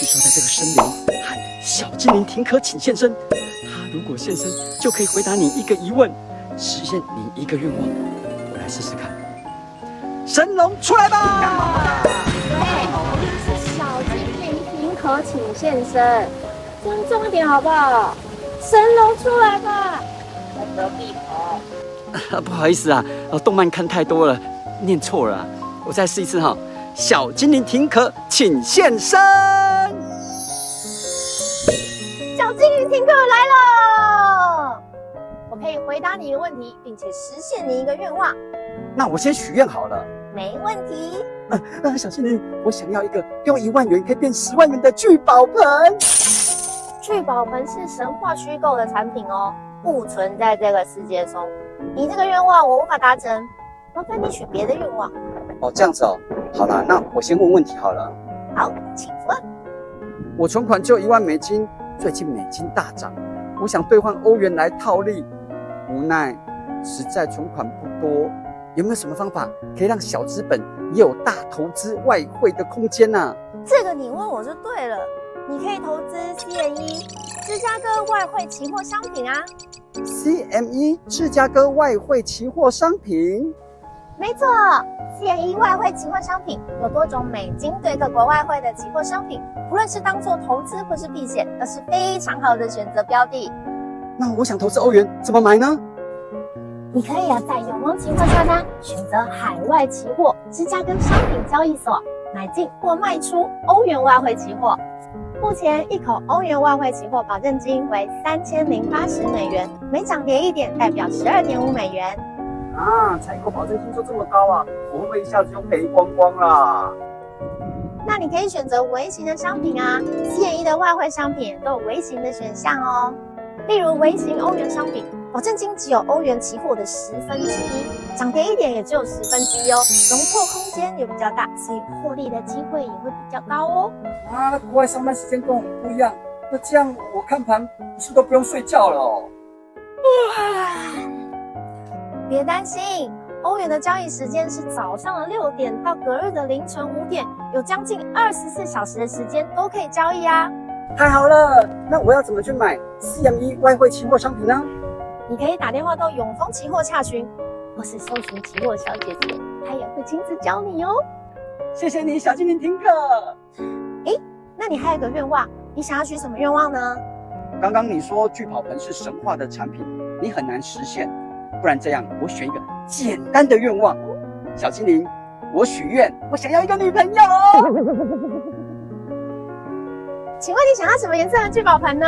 据说在这个森林喊小精灵停可请现身，他如果现身就可以回答你一个疑问，实现你一个愿望。我来试试看。神龙出来吧！对，是小精灵停可请现身，尊重一点好不好？神龙出来吧！在隔壁头。不好意思啊，动漫看太多了，念错了啊。我再试一次哈。小精灵停可请现身。小精灵停可来了！我可以回答你一个问题，并且实现你一个愿望。那我先许愿好了。没问题。小精灵，我想要一个用1万元可以变10万元的聚宝盆。聚宝盆是神话虚构的产品哦，不存在这个世界中。你这个愿望我无法达成，麻烦你许别的愿望。哦，这样子哦。好啦，那我先问问题好了。好，请问。我存款就1万美金，最近美金大涨，我想兑换欧元来套利，无奈实在存款不多，有没有什么方法可以让小资本也有大投资外汇的空间呢？这个你问我就对了，你可以投资 CME 芝加哥外汇期货商品啊。CME 芝加哥外汇期货商品，没错，CME 外汇期货商品有多种美金对各国外汇的期货商品，不论是当做投资或是避险，都是非常好的选择标的。那我想投资欧元，怎么买呢？你可以在永丰期货下单，选择海外期货芝加哥商品交易所，买进或卖出欧元外汇期货。目前1口欧元外汇期货保证金为3080美元，每涨跌1点代表12.5美元。啊，采购保证金就这么高啊，我会不会一下子就赔光光啦？那你可以选择微型的商品啊，CME的外汇商品都有微型的选项哦。例如微型欧元商品，保证金只有欧元期货的1/10，涨跌1点也只有1/10哦，容错空间也比较大，所以获利的机会也会比较高哦。啊，那国外上班时间跟我们不一样，那这样我看盘不是都不用睡觉了哦？别担心，欧元的交易时间是早上的6点到隔日的凌晨5点，有将近24小时的时间都可以交易啊。太好了，那我要怎么去买 CME 外汇期货商品呢？你可以打电话到永丰期货洽询，或是搜寻期货小姐姐，她也会亲自教你哦。谢谢你，小精灵停可。那你还有个愿望，你想要许什么愿望呢？刚刚你说聚宝盆是神话的产品，你很难实现，不然这样我选一个简单的愿望。小精灵，我许愿，我想要一个女朋友。请问你想要什么颜色的聚宝盆呢？